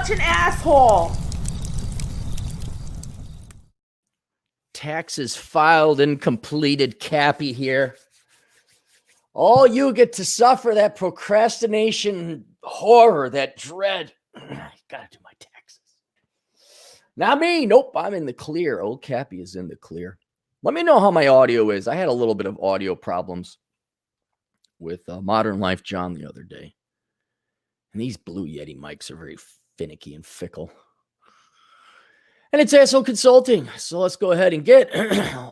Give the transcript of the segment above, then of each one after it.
such an asshole. Taxes filed and completed, Cappy here. All you get to suffer that procrastination horror, that dread. I gotta do my taxes. Not me. Nope, I'm in the clear. Old Cappy is in the clear. Let me know how my audio is. I had a little bit of audio problems with Modern Life John the other day. And these Blue Yeti mics are very finicky and fickle. And it's Asshole Consulting. So let's go ahead and get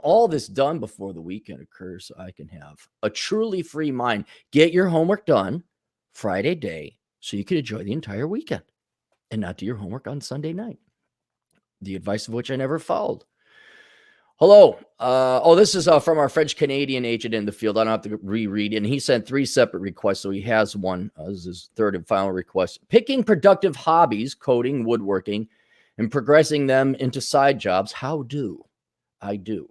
all this done before the weekend occurs so I can have a truly free mind. Get your homework done Friday day so you can enjoy the entire weekend and not do your homework on Sunday night. The advice of which I never followed. Hello. This is from our French-Canadian agent in the field. I don't have to reread it. And he sent 3 separate requests, so he has one. This is his third and final request. Picking productive hobbies, coding, woodworking, and progressing them into side jobs. How do I do?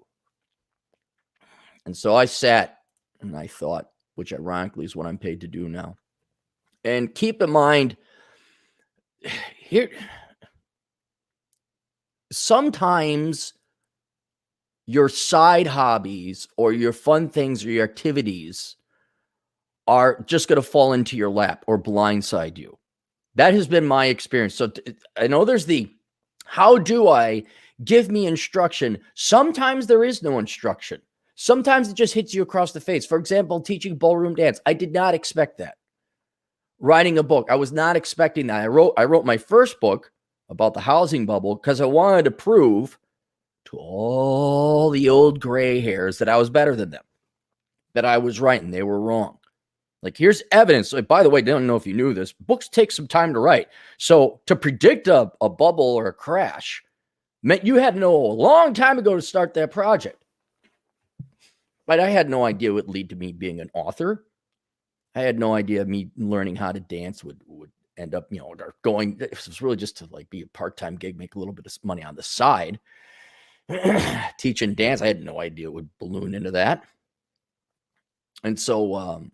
And so I sat and I thought, which ironically is what I'm paid to do now. And keep in mind, here, sometimes your side hobbies or your fun things or your activities are just going to fall into your lap or blindside you. That has been my experience. So I know there's the how do I give me instruction? Sometimes there is no instruction. Sometimes it just hits you across the face. For example, teaching ballroom dance. I did not expect that. Writing a book. I was not expecting that. I wrote my first book about the housing bubble because I wanted to prove to all the old gray hairs that I was better than them, that I was right and they were wrong. Like, here's evidence. Like, by the way, I don't know if you knew this. Books take some time to write. So to predict a bubble or a crash meant you had to know a long time ago to start that project. But I had no idea it would lead to me being an author. I had no idea me learning how to dance would end up, or going. It was really just to like be a part-time gig, make a little bit of money on the side. Teaching dance, I had no idea it would balloon into that. And so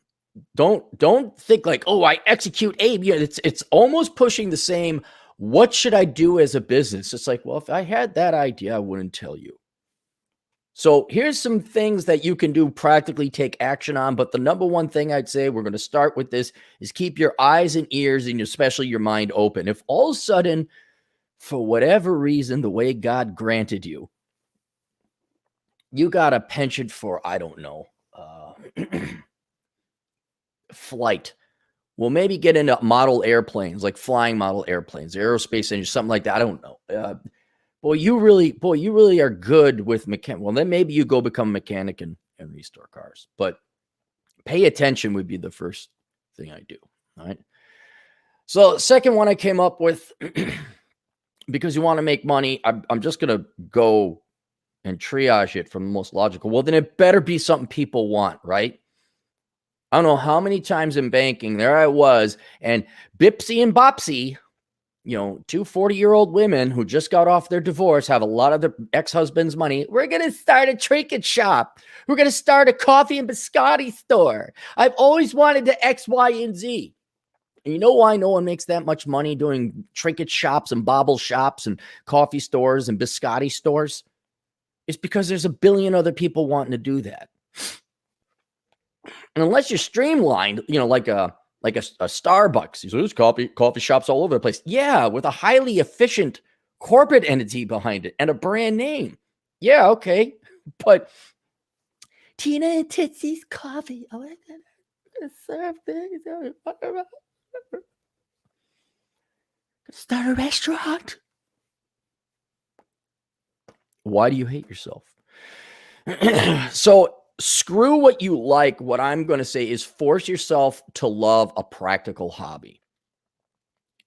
don't think like, oh, I execute A. Yeah, it's almost pushing the same. What should I do as a business? It's like, well, if I had that idea, I wouldn't tell you. So here's some things that you can do, practically take action on. But the number one thing I'd say, we're going to start with this, is keep your eyes and ears and especially your mind open. If all of a sudden, for whatever reason, the way God granted you, you got a penchant for, I don't know, flight. Well, maybe get into model airplanes, like flying model airplanes, aerospace engines, something like that. I don't know. Boy, you really are good with mechanic. Well, then maybe you go become a mechanic and restore cars. But pay attention would be the first thing I do. All right. So the second one I came up with, because you want to make money, I'm just going to go and triage it from the most logical. Well, then it better be something people want, right? I don't know how many times in banking there I was, and Bipsy and Bopsy, 2 40-year-old women who just got off their divorce, have a lot of their ex-husband's money. We're going to start a trinket shop. We're going to start a coffee and biscotti store. I've always wanted to X, Y, and Z. And you know why no one makes that much money doing trinket shops and bauble shops and coffee stores and biscotti stores? It's because there's a billion other people wanting to do that. And unless you're streamlined, like a Starbucks, there's coffee shops all over the place. Yeah, with a highly efficient corporate entity behind it and a brand name. Yeah, okay. But Tina and Tootsie's coffee. Oh, I'm gonna serve things. Start a restaurant. Why do you hate yourself? So screw what you like. What I'm going to say is force yourself to love a practical hobby.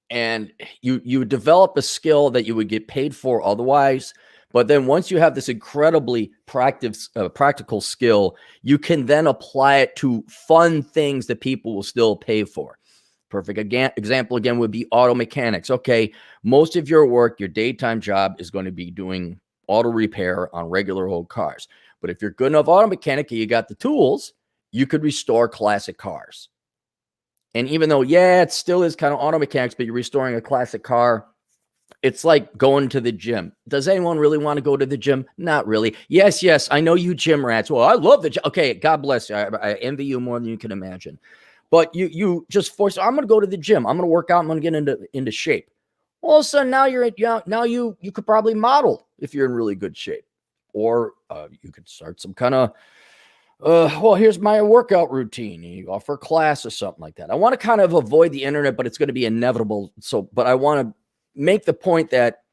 And you develop a skill that you would get paid for otherwise. But then once you have this incredibly practical skill, you can then apply it to fun things that people will still pay for. Perfect example again would be auto mechanics. Okay, most of your work, your daytime job is going to be doing auto repair on regular old cars. But if you're good enough auto mechanic and you got the tools, you could restore classic cars. And even though, yeah, it still is kind of auto mechanics, but you're restoring a classic car, it's like going to the gym. Does anyone really want to go to the gym? Not really. Yes, I know you gym rats. Well, I love the gym. Okay, God bless you. I envy you more than you can imagine. But you just force, I'm going to go to the gym. I'm going to work out. I'm going to get into shape. All of a sudden, now you could probably model if you're in really good shape. Or you could start some kind of, well, here's my workout routine. You offer a class or something like that. I want to kind of avoid the internet, but it's going to be inevitable. So, but I want to make the point that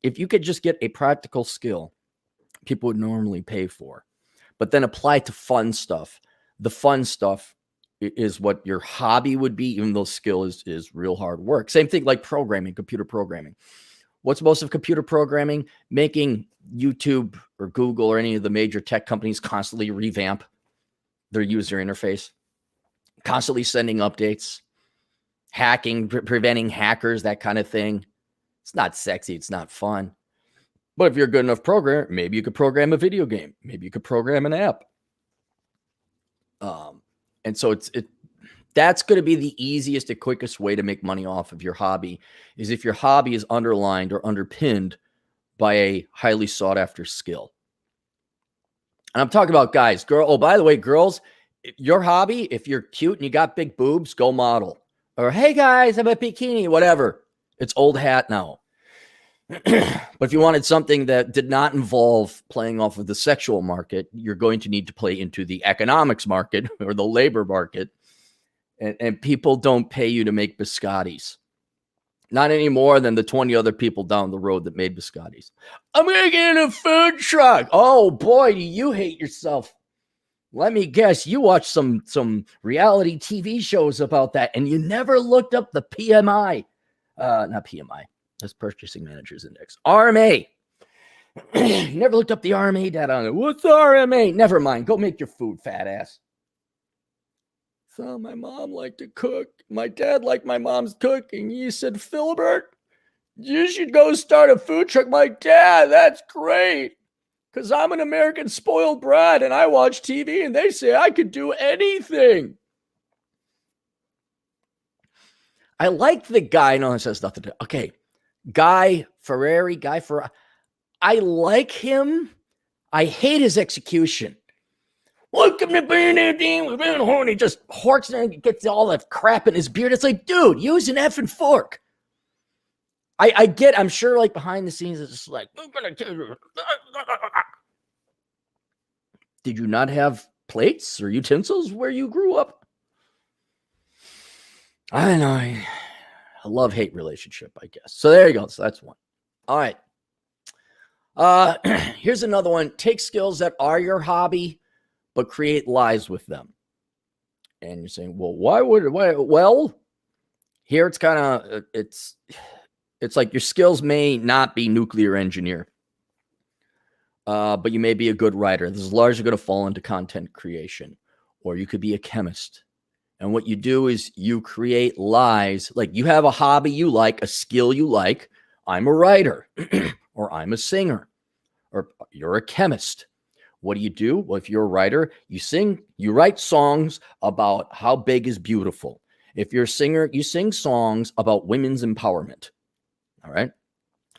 if you could just get a practical skill people would normally pay for, but then apply to fun stuff, the fun stuff is what your hobby would be, even though skill is real hard work. Same thing like programming, computer programming. What's most of computer programming? Making YouTube or Google or any of the major tech companies constantly revamp their user interface, constantly sending updates, hacking, preventing hackers, that kind of thing. It's not sexy. It's not fun. But if you're a good enough programmer, maybe you could program a video game. Maybe you could program an app. And so that's going to be the easiest and quickest way to make money off of your hobby, is if your hobby is underlined or underpinned by a highly sought after skill. And I'm talking about guys, oh, by the way, girls, your hobby, if you're cute and you got big boobs, go model. Or, hey guys, I'm a bikini, whatever. It's old hat now. But if you wanted something that did not involve playing off of the sexual market, you're going to need to play into the economics market or the labor market. And people don't pay you to make biscottis. Not any more than the 20 other people down the road that made biscottis. I'm going to get in a food truck. Oh, boy, do you hate yourself. Let me guess, you watched some reality TV shows about that, and you never looked up the PMI. Not PMI. That's Purchasing Managers Index. RMA. You never looked up the RMA data on it. What's the RMA? Never mind. Go make your food, fat ass. So my mom liked to cook. My dad liked my mom's cooking. He said, Philbert, you should go start a food truck. My dad, that's great. Because I'm an American spoiled brat and I watch TV and they say I could do anything. I like the guy. No, it says nothing. Okay. Guy Ferrari. I like him. I hate his execution. Welcome to being horny. Just horks and gets all that crap in his beard. It's like, dude, use an effing fork. I'm sure like behind the scenes, it's just like, I'm gonna kill you. Did you not have plates or utensils where you grew up? I know. A love-hate relationship, I guess. So there you go. So that's one. All right. Here's another one. Take skills that are your hobby, but create lives with them. And you're saying, well, why? Well, here it's kind of, it's like your skills may not be nuclear engineer, but you may be a good writer. This is largely going to fall into content creation, or you could be a chemist. And what you do is you create lives. Like you have a hobby you like, a skill you like. I'm a writer, or I'm a singer, or you're a chemist. What do? Well, if you're a writer, you write songs about how big is beautiful. If you're a singer, you sing songs about women's empowerment. All right.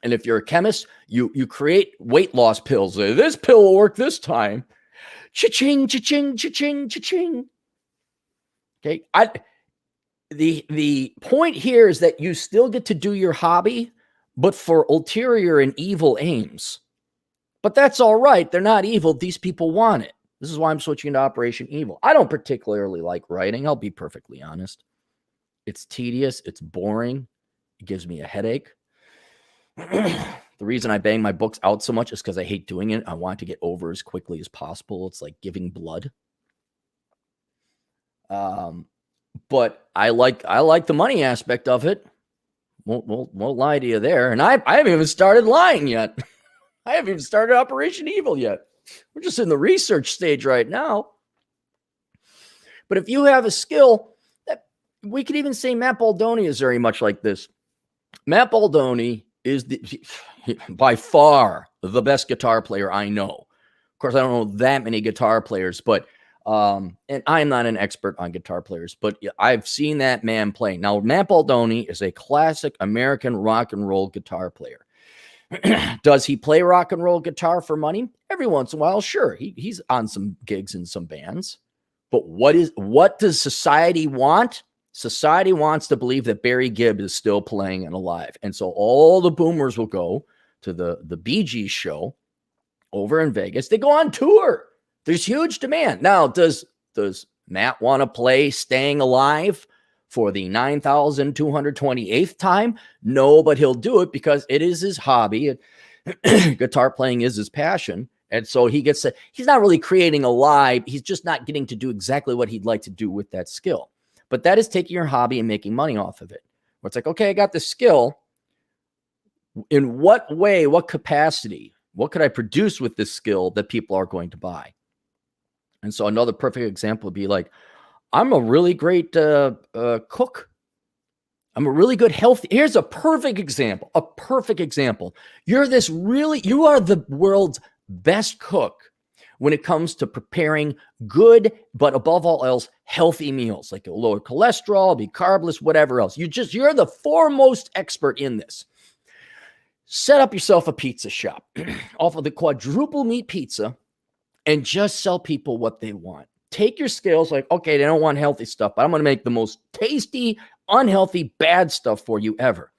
And if you're a chemist, you create weight loss pills. This pill will work this time. Cha-ching, cha-ching, cha-ching, cha-ching. Okay. The point here is that you still get to do your hobby, but for ulterior and evil aims. But that's all right. They're not evil. These people want it. This is why I'm switching into Operation Evil. I don't particularly like writing. I'll be perfectly honest. It's tedious. It's boring. It gives me a headache. The reason I bang my books out so much is because I hate doing it. I want to get over as quickly as possible. It's like giving blood. But I like the money aspect of it. Won't lie to you there. And I haven't even started lying yet. I haven't even started Operation Evil yet. We're just in the research stage right now. But if you have a skill, that we could even say Matt Baldone is very much like this. Matt Baldone is by far the best guitar player I know. Of course, I don't know that many guitar players, but And I'm not an expert on guitar players, but I've seen that man play. Now, Matt Baldone is a classic American rock and roll guitar player. Does he play rock and roll guitar for money? Every once in a while, sure. He's on some gigs in some bands. But what does society want? Society wants to believe that Barry Gibb is still playing and alive. And so all the boomers will go to the Bee Gees show over in Vegas. They go on tour. There's huge demand. Now, does Matt want to play Staying Alive for the 9,228th time? No, but he'll do it because it is his hobby. Guitar playing is his passion. And so he's not really creating a live. He's just not getting to do exactly what he'd like to do with that skill. But that is taking your hobby and making money off of it. Where it's like, okay, I got the skill. In what way, what capacity, what could I produce with this skill that people are going to buy? And so another perfect example would be like, I'm a really great cook. I'm a really good healthy. Here's a perfect example. A perfect example. You are the world's best cook when it comes to preparing good, but above all else, healthy meals, like lower cholesterol, be carbless, whatever else. You're the foremost expert in this. Set up yourself a pizza shop off of the quadruple meat pizza and just sell people what they want. Take your skills, like, okay, they don't want healthy stuff, but I'm going to make the most tasty, unhealthy, bad stuff for you ever.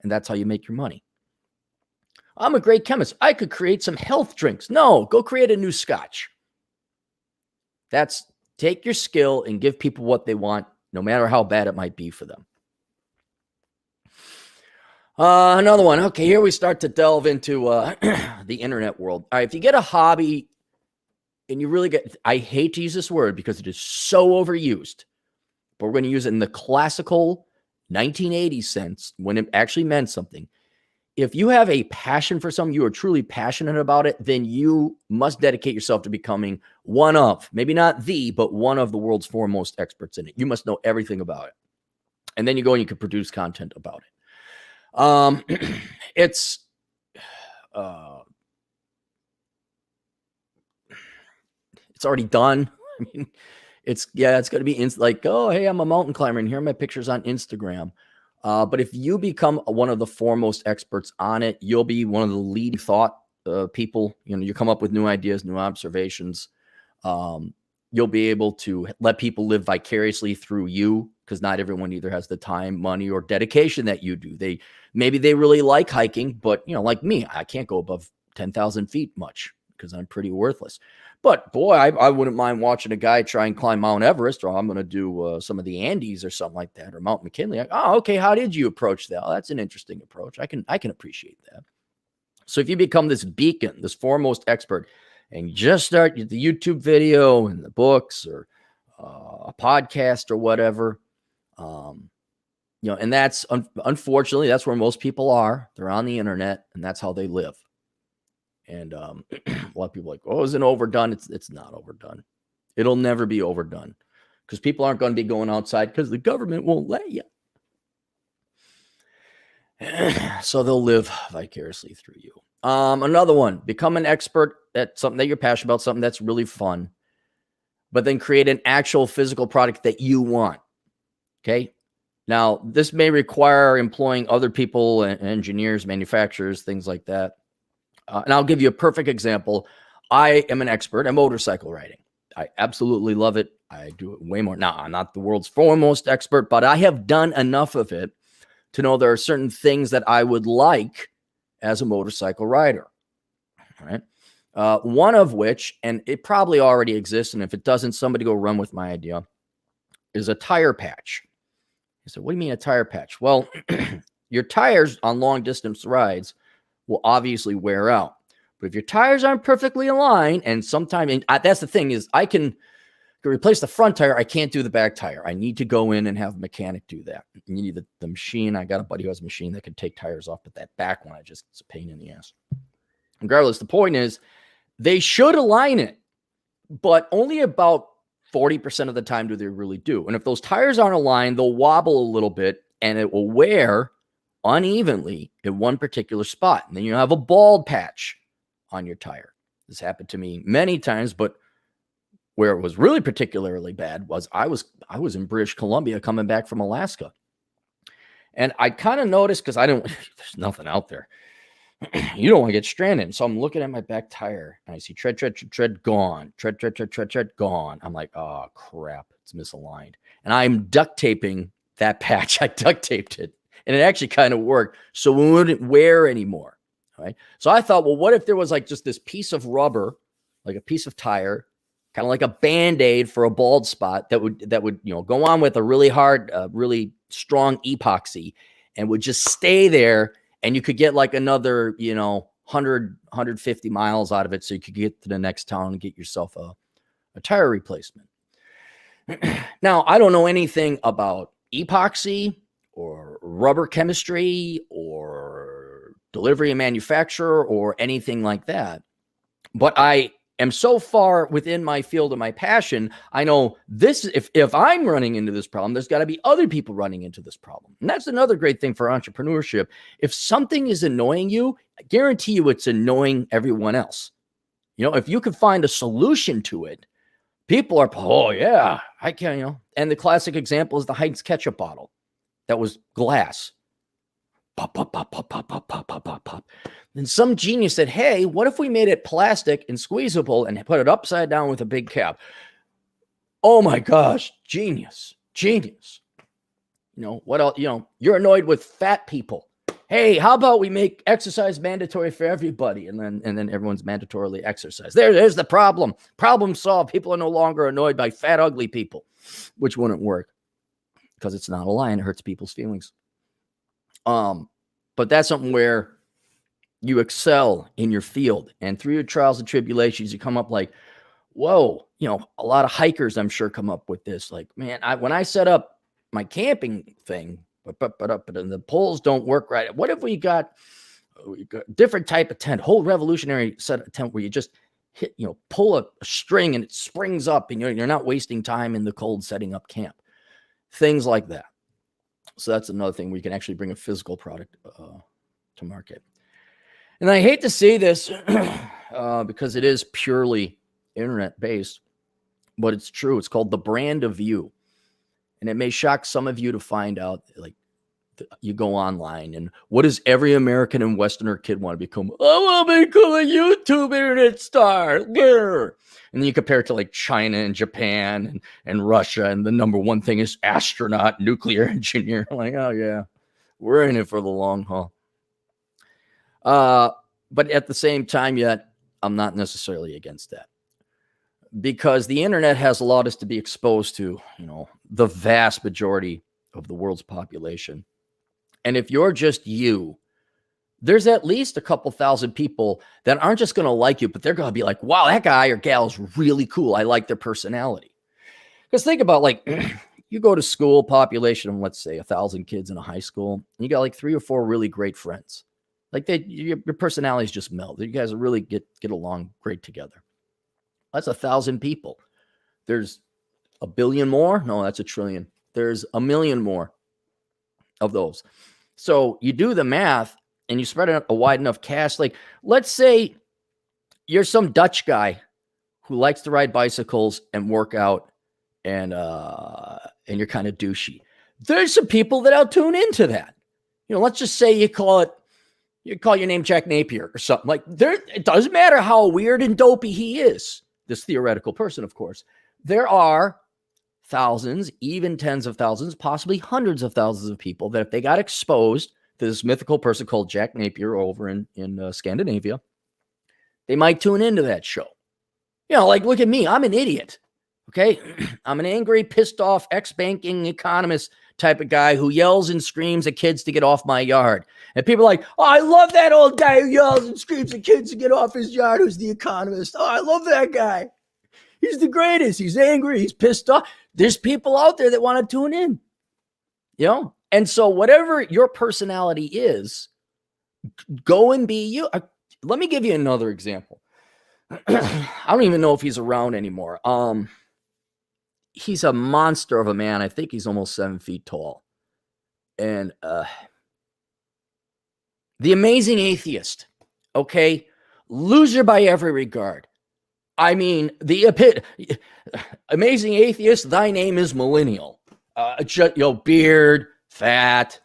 And that's how you make your money. I'm a great chemist. I could create some health drinks. No, go create a new scotch. Take your skill and give people what they want, no matter how bad it might be for them. Another one. Okay, here we start to delve into the internet world. All right, if you get a hobby and you really I hate to use this word because it is so overused, but we're going to use it in the classical 1980s sense when it actually meant something. If you have a passion for something, you are truly passionate about it, then you must dedicate yourself to becoming one of, maybe not the, but one of the world's foremost experts in it. You must know everything about it. And then you go and you can produce content about it. It's already done. I mean, it's going to be like, oh, hey, I'm a mountain climber and here are my pictures on Instagram. But if you become one of the foremost experts on it, you'll be one of the lead thought people. You come up with new ideas, new observations. You'll be able to let people live vicariously through you, because not everyone either has the time, money, or dedication that you do. Maybe they really like hiking, but like me, I can't go above 10,000 feet much because I'm pretty worthless. But boy, I wouldn't mind watching a guy try and climb Mount Everest, or I'm going to do some of the Andes or something like that, or Mount McKinley. Like, oh, okay, how did you approach that? Oh, that's an interesting approach. I can appreciate that. So if you become this beacon, this foremost expert, and you just start the YouTube video and the books or a podcast or whatever, and that's unfortunately that's where most people are. They're on the internet, and that's how they live. And a lot of people are like, oh, is it overdone? It's not overdone. It'll never be overdone because people aren't going to be going outside because the government won't let you. So they'll live vicariously through you. Another one, become an expert at something that you're passionate about, something that's really fun, but then create an actual physical product that you want. Okay. Now, this may require employing other people and engineers, manufacturers, things like that. And I'll give you a perfect example. I am an expert at motorcycle riding. I absolutely love it. I do it way more. Now, I'm not the world's foremost expert, but I have done enough of it to know there are certain things that I would like as a motorcycle rider. All right. One of which, and it probably already exists, and if it doesn't, somebody go run with my idea, is a tire patch. You said, what do you mean a tire patch? Well, your tires on long distance rides will obviously wear out. But if your tires aren't perfectly aligned, and sometimes, and that's the thing, is I can replace the front tire. I can't do the back tire. I need to go in and have a mechanic do that. You need the machine. I got a buddy who has a machine that can take tires off, but that back one, it's a pain in the ass. Regardless, the point is they should align it, but only about 40% of the time do they really do. And if those tires aren't aligned, they'll wobble a little bit and it will wear unevenly in one particular spot. And then you have a bald patch on your tire. This happened to me many times, but Where it was really particularly bad was I was in British Columbia coming back from Alaska. And I kind of noticed, because there's nothing out there. You don't want to get stranded. So I'm looking at my back tire and I see tread, gone. Tread, gone. I'm like, oh, crap. It's misaligned. And I'm duct taping that patch. I duct taped it. And it actually kind of worked. So we wouldn't wear anymore. Right. So I thought, well, what if there was like just this piece of rubber, like a piece of tire, kind of like a Band-Aid for a bald spot that would, go on with a really hard, really strong epoxy and would just stay there. And you could get like another, 100, 150 miles out of it. So you could get to the next town and get yourself a tire replacement. Now, I don't know anything about epoxy or rubber chemistry or delivery and manufacture or anything like that. But I am so far within my field of my passion. I know this, if I'm running into this problem, there's got to be other people running into this problem. And that's another great thing for entrepreneurship. If something is annoying you, I guarantee you it's annoying everyone else. If you could find a solution to it, people are, oh yeah, I can, and the classic example is the Heinz ketchup bottle that was glass. Pop, pop, pop, pop, pop, pop, pop, pop, pop, pop. Then some genius said, hey, what if we made it plastic and squeezable and put it upside down with a big cap? Oh my gosh, genius. What else? You're annoyed with fat people. Hey, how about we make exercise mandatory for everybody? And then everyone's mandatorily exercise. There's the problem. Problem solved. People are no longer annoyed by fat, ugly people, which wouldn't work because it's not a lie and it hurts people's feelings. But that's something where you excel in your field, and through your trials and tribulations, you come up like, whoa, a lot of hikers, I'm sure, come up with this. Like, man, when I set up my camping thing, but the poles don't work right. What if we got different type of tent, whole revolutionary set of tent where you just hit, pull a string and it springs up and you're not wasting time in the cold setting up camp, things like that. So that's another thing where you can actually bring a physical product to market. And I hate to say this because it is purely internet based, but it's true. It's called the brand of you. And it may shock some of you to find out, like, you go online and what does every American and Westerner kid want to become? I want to become a YouTube internet star. Grr. And then you compare it to like China and Japan and Russia. And the number one thing is astronaut, nuclear engineer. Like, oh yeah, we're in it for the long haul. But at the same time, yet I'm not necessarily against that, because the internet has allowed us to be exposed to, the vast majority of the world's population. And if you're just you, there's at least a couple thousand people that aren't just going to like you, but they're going to be like, wow, that guy or gal is really cool. I like their personality. Because think about, like, you go to school, population of, let's say, 1,000 kids in a high school, and you got like 3 or 4 really great friends. Like, your personalities just meld. You guys really get along great together. That's 1,000 people. There's a billion more. No, that's a trillion. There's a million more of those. So you do the math and you spread out a wide enough cast. Like, let's say you're some Dutch guy who likes to ride bicycles and work out, and you're kind of douchey. There's some people that'll tune into that. Let's just say you call your name Jack Napier or something. Like, it doesn't matter how weird and dopey he is, this theoretical person, of course. There are thousands, even tens of thousands, possibly hundreds of thousands of people that if they got exposed to this mythical person called Jack Napier over in Scandinavia, they might tune into that show. Like, look at me. I'm an idiot. Okay. I'm an angry, pissed off, ex-banking economist type of guy who yells and screams at kids to get off my yard. And people are like, oh, I love that old guy who yells and screams at kids to get off his yard, who's the economist. Oh, I love that guy. He's the greatest. He's angry. He's pissed off. There's people out there that want to tune in, And so whatever your personality is, go and be you. Let me give you another example. I don't even know if he's around anymore. He's a monster of a man. I think he's almost 7 feet tall. And the Amazing Atheist, okay? Loser by every regard. I mean, amazing atheist, thy name is millennial. Beard, fat,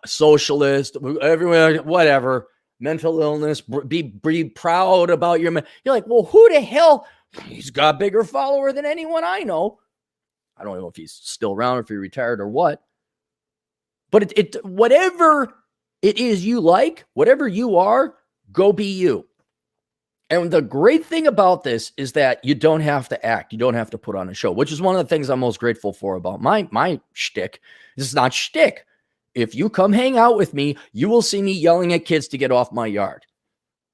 socialist, everywhere, whatever, mental illness, be proud about your. You're like, well, who the hell? He's got a bigger follower than anyone I know. I don't know if he's still around, or if he retired or what. But whatever it is you like, whatever you are, go be you. And the great thing about this is that you don't have to act. You don't have to put on a show, which is one of the things I'm most grateful for about my shtick. This is not shtick. If you come hang out with me, you will see me yelling at kids to get off my yard.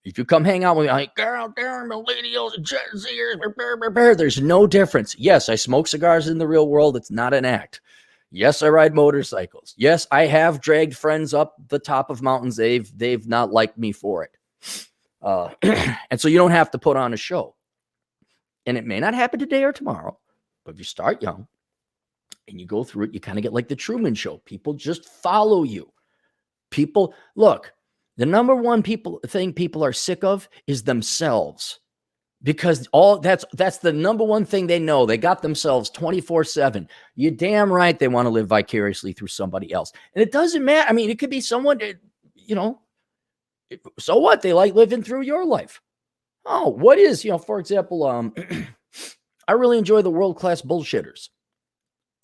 If you come hang out with me, like, get out there, millennials and Gen Zers, there's no difference. Yes, I smoke cigars in the real world. It's not an act. Yes, I ride motorcycles. Yes, I have dragged friends up the top of mountains. They've not liked me for it. And so you don't have to put on a show. And it may not happen today or tomorrow, but if you start young and you go through it, you kind of get like the Truman Show. People just follow you. People, look, the number one thing people are sick of is themselves, because that's the number one thing they know. They got themselves 24/7. You're damn right they want to live vicariously through somebody else. And it doesn't matter. I mean, it could be someone, so what? They like living through your life. Oh, what is, for example, I really enjoy the world-class bullshitters.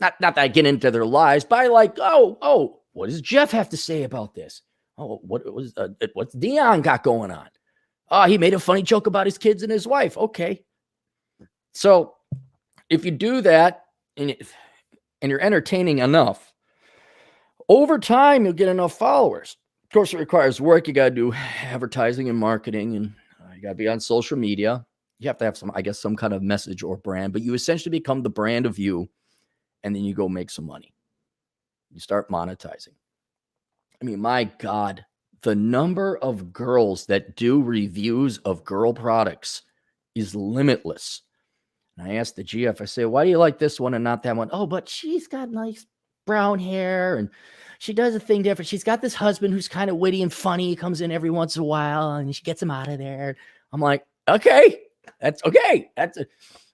Not that I get into their lives, but I like, what does Jeff have to say about this? Oh, what's Dion got going on? Oh, he made a funny joke about his kids and his wife. Okay. So if you do that and you're entertaining enough, over time, you'll get enough followers. Of course, it requires work. You got to do advertising and marketing, and you got to be on social media. You have to have some kind of message or brand, but you essentially become the brand of you, and then you go make some money. You start monetizing. I mean, my God, the number of girls that do reviews of girl products is limitless. And I asked the GF, I say, why do you like this one and not that one? Oh, but she's got nice brown hair and she does a thing different. She's got this husband who's kind of witty and funny. He comes in every once in a while and she gets him out of there. I'm like, okay, that's okay.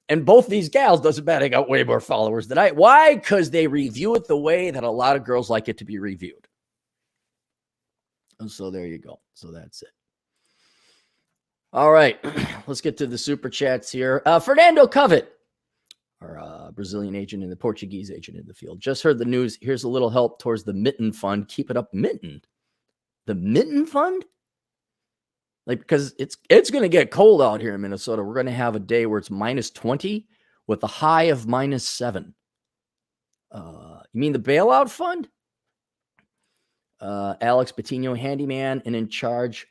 And both these gals, doesn't matter, they got way more followers than I. Why? Because they review it the way that a lot of girls like it to be reviewed. And so there you go. So that's it. All right, let's get to the super chats here. Fernando Covet, our Brazilian agent and the Portuguese agent in the field. Just heard the news. Here's a little help towards the Mitten Fund. Keep it up, Mitten. The Mitten Fund? Like, because it's going to get cold out here in Minnesota. We're going to have a day where it's minus 20 with a high of minus 7. You mean the bailout fund? Alex Patino, handyman, and in charge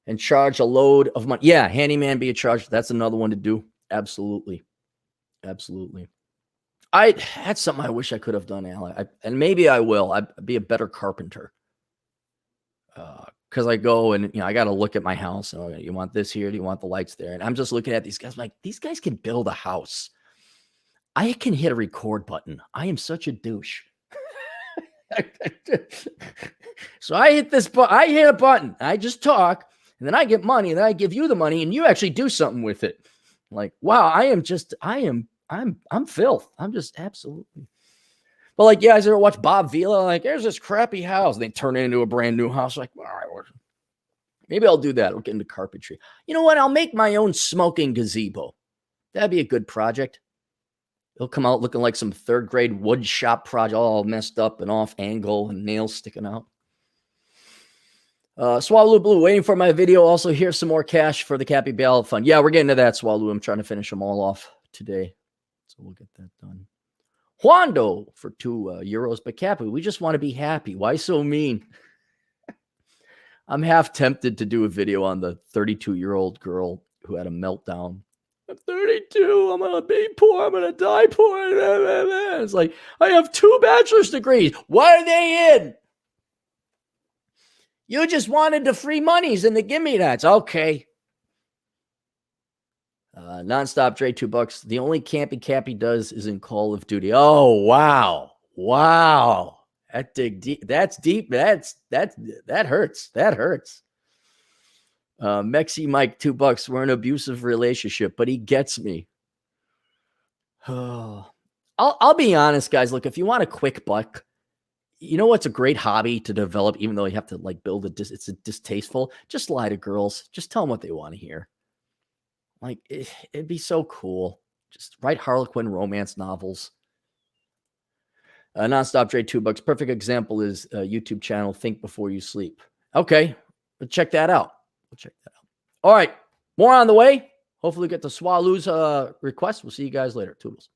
a load of money. Yeah, handyman be in charge. That's another one to do. Absolutely. That's something I wish I could have done, Alex. And maybe I will. I'd be a better carpenter. Because I go and I got to look at my house. And you want this here? Do you want the lights there? And I'm just looking at these guys. I'm like, these guys can build a house. I can hit a record button. I am such a douche. So I hit this button. I hit a button. I just talk, and then I get money, and then I give you the money, and you actually do something with it. Like, wow, I'm filth. I'm just absolutely. But like, yeah, I ever watch Bob Vila? Like, there's this crappy house. And they turn it into a brand new house. Like, all right, maybe I'll do that. I'll get into carpentry. You know what? I'll make my own smoking gazebo. That'd be a good project. It'll come out looking like some third grade wood shop project, all messed up and off angle and nails sticking out. Swallow Blue, waiting for my video. Also, here's some more cash for the Cappy Ballot Fund. Yeah, we're getting to that, Swallow. I'm trying to finish them all off today. So we'll get that done. Juando for €2. But Cappy, we just want to be happy. Why so mean? I'm half tempted to do a video on the 32-year-old girl who had a meltdown. I'm 32. I'm going to be poor. I'm going to die poor. It's like, I have 2 bachelor's degrees. What are they in? You just wanted the free monies and the gimme that's okay. Nonstop Dre, $2. The only Cappy does is in Call of Duty. Oh, wow. That's deep. That's deep. That hurts. That hurts. Mexi Mike, $2. We're in an abusive relationship, but he gets me. I'll be honest, guys. Look, if you want a quick buck, you know what's a great hobby to develop, even though you have to like build it's a distasteful. Just lie to girls. Just tell them what they want to hear. Like it'd be so cool. Just write Harlequin romance novels. Nonstop trade, $2. Perfect example is a YouTube channel, Think Before You Sleep. Okay, we'll check that out. All right, more on the way. Hopefully get the Swallows request. We'll see you guys later. Toodles.